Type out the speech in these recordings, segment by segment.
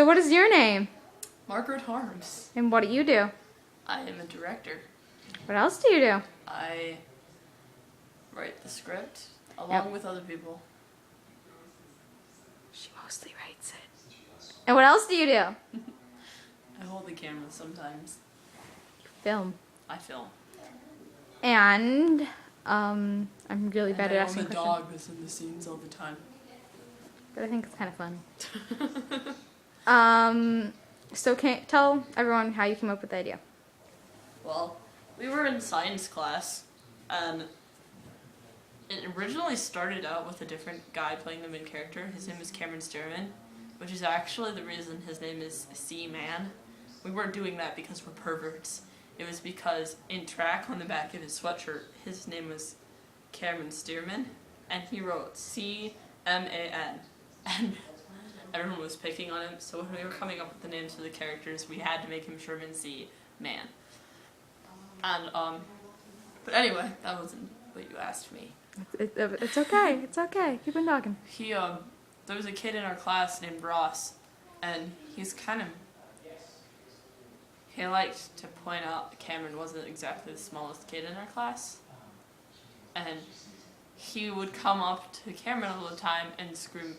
So what is your name? Margaret Harms. And what do you do? I am a director. What else do you do? I write the script along with other people. She mostly writes it. And what else do you do? I hold the camera sometimes. You film. I film. And I'm really bad at asking questions. I own the dog that's in the scenes all the time. But I think it's kind of funny. So tell everyone how you came up with the idea. Well, we were in science class, and it originally started out with a different guy playing the main character. His name is Cameron Stearman, which is actually the reason his name is C-Man. We weren't doing that because we're perverts. It was because in track on the back of his sweatshirt, his name was Cameron Stearman, and he wrote C-M-A-N. And everyone was picking on him, so when we were coming up with the names for the characters, we had to make him Sherman C. Man. And, but anyway, that wasn't what you asked me. It's okay, it's okay. Keep on talking. There was a kid in our class named Ross, and he liked to point out that Cameron wasn't exactly the smallest kid in our class. And he would come up to Cameron all the time and scream,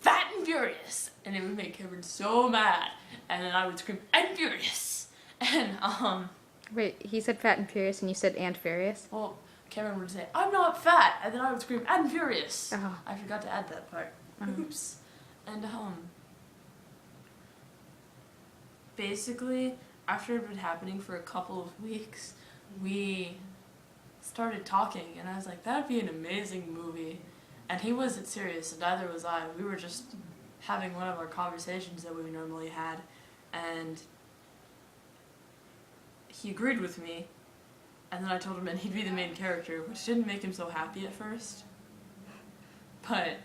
"Fat and furious!" And it would make Cameron so mad. And then I would scream, "And furious!" And, Wait, he said fat and furious and you said and furious? well, Cameron would say, "I'm not fat!" And then I would scream, "And furious!" Oh. I forgot to add that part. Oops. And, basically, after it had been happening for a couple of weeks, we started talking, and I was like, that'd be an amazing movie. And he wasn't serious, and neither was I. We were just having one of our conversations that we normally had, and he agreed with me, and then I told him that he'd be the main character, which didn't make him so happy at first. But,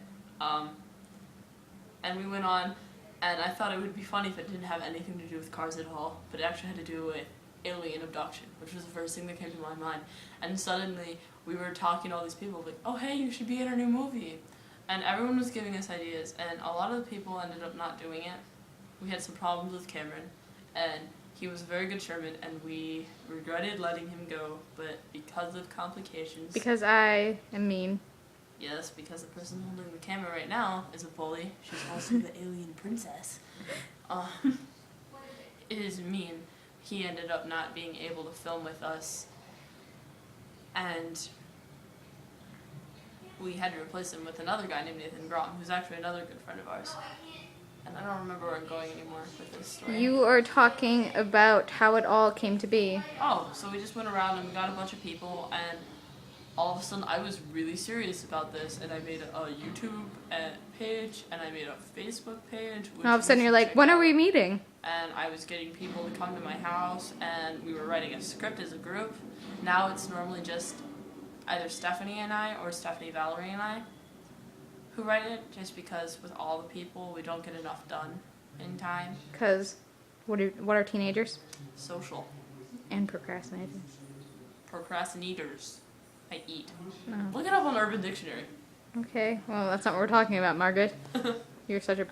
and we went on, and I thought it would be funny if it didn't have anything to do with cars at all, but it actually had to do with alien abduction, which was the first thing that came to my mind. And suddenly, we were talking to all these people, like, "Oh hey, you should be in our new movie." And everyone was giving us ideas, and a lot of the people ended up not doing it. We had some problems with Cameron, and he was a very good Sherman, and we regretted letting him go, but because of complications... Because I am mean. Yes, because the person holding the camera right now is a bully. She's also the alien princess. It is mean. He ended up not being able to film with us, and we had to replace him with another guy named Nathan Grom, who's actually another good friend of ours. And I don't remember where I'm going anymore with this story. You are talking about how it all came to be. Oh, so we just went around and we got a bunch of people, and all of a sudden I was really serious about this, and I made a YouTube page, and I made a Facebook page. All of a sudden you're like, when are we meeting? And I was getting people to come to my house, and we were writing a script as a group. Now it's normally just either Stephanie and I, or Stephanie, Valerie, and I who write it, just because with all the people we don't get enough done in time. Because what are teenagers? Social. And procrastinators. Procrastinators. I eat. No. Look it up on Urban Dictionary. Okay, well that's not what we're talking about, Margaret. You're such a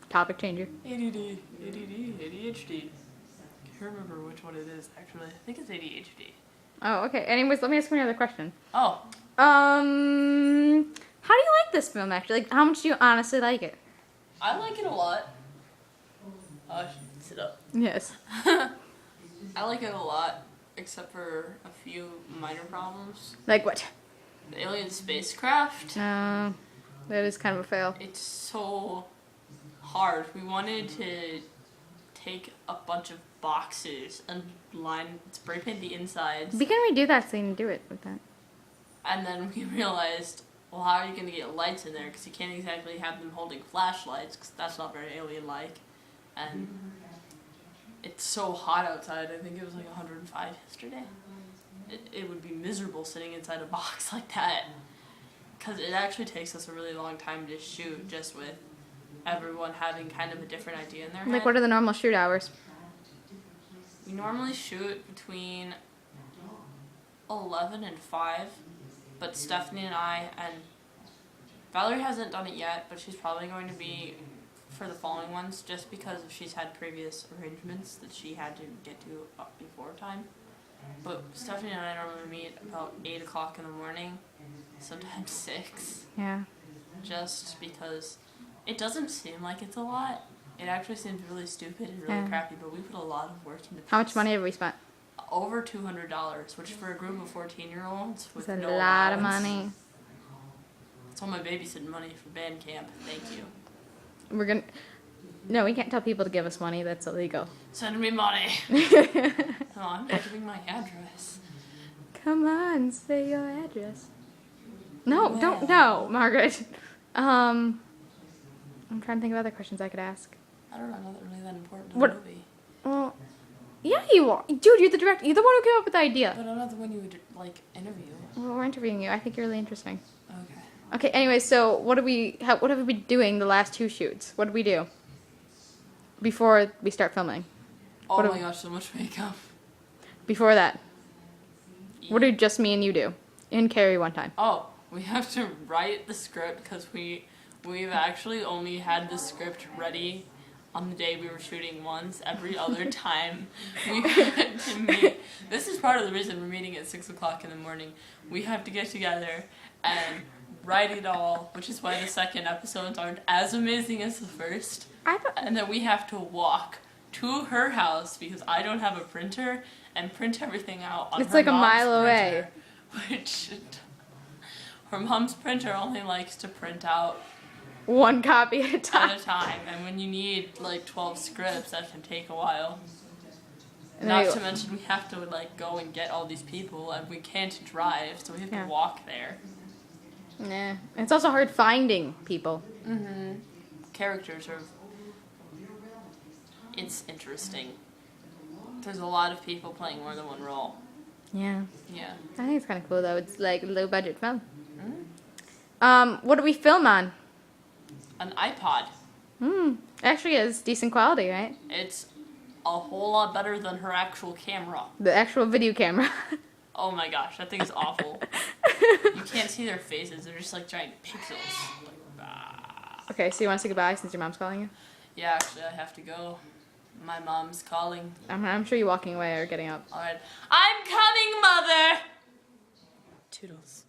topic changer. ADD, ADHD. I can't remember which one it is, actually. I think it's ADHD. Oh, okay. Anyways, let me ask you another question. Oh. How do you like this film, actually? Like, how much do you honestly like it? I like it a lot. I should sit up. Yes. I like it a lot, except for a few minor problems. Like what? The alien spacecraft. That is kind of a fail. It's so hard. We wanted to take a bunch of boxes and spray paint the insides. Can we do that so you can do it with that? And then we realized, well, how are you going to get lights in there? Because you can't exactly have them holding flashlights, because that's not very alien-like. And it's so hot outside. I think it was like 105 yesterday. It would be miserable sitting inside a box like that. Because it actually takes us a really long time to shoot, just with everyone having kind of a different idea in their head. Like, what are the normal shoot hours? We normally shoot between 11 and 5, but Stephanie and I, and Valerie hasn't done it yet, but she's probably going to be for the following ones, just because she's had previous arrangements that she had to get to before time. But Stephanie and I normally meet about 8 o'clock in the morning, sometimes 6. Yeah. Just because it doesn't seem like it's a lot. It actually seems really stupid and really Yeah. crappy, but we put a lot of work into this. How much money have we spent? Over $200, which for a group of 14-year-olds with It's a no lot of allowance. money. It's all my babysitting money for band camp. Thank you. We're gonna. No, we can't tell people to give us money. That's illegal. Send me money. No, I'm not giving my address. Come on, say your address. No, Yeah. don't. No, Margaret. I'm trying to think of other questions I could ask. I don't know, not really that important to What- the movie. Well, yeah, you are. Dude, you're the director. You're the one who came up with the idea. But I'm not the one you would, like, interview. Well, we're interviewing you. I think you're really interesting. Okay. Okay, anyway, so what have we been doing the last 2 shoots? What did we do before we start filming? Oh What my do- gosh, so much makeup. Before that, what did just me and you do? And Carrie one time. Oh, we have to write the script because we've actually only had the script ready on the day we were shooting once. Every other time we had to meet. This is part of the reason we're meeting at 6 o'clock in the morning. We have to get together and write it all, which is why the second episodes aren't as amazing as the first. I thought. And then we have to walk to her house because I don't have a printer and print everything out on It's her like a mom's mile away. printer, which her mom's printer only likes to print out One copy at a at time. a time, and when you need like 12 scripts, that can take a while. And Not then to mention we have to like go and get all these people, and we can't drive, so we have Yeah. to walk there. Nah. It's also hard finding people. Mm-hmm. Characters are. It's interesting. There's a lot of people playing more than one role. Yeah. Yeah. I think it's kind of cool though. It's like a low budget film. Mm-hmm. What do we film on? An iPod. Actually, it's decent quality, right? It's a whole lot better than her actual camera. The actual video camera. Oh my gosh, that thing is awful. You can't see their faces; they're just like giant pixels. Like, ah. Okay, so you want to say goodbye since your mom's calling you? Yeah, actually, I have to go. My mom's calling. I'm sure you're walking away or getting up. All right, I'm coming, mother. Toodles.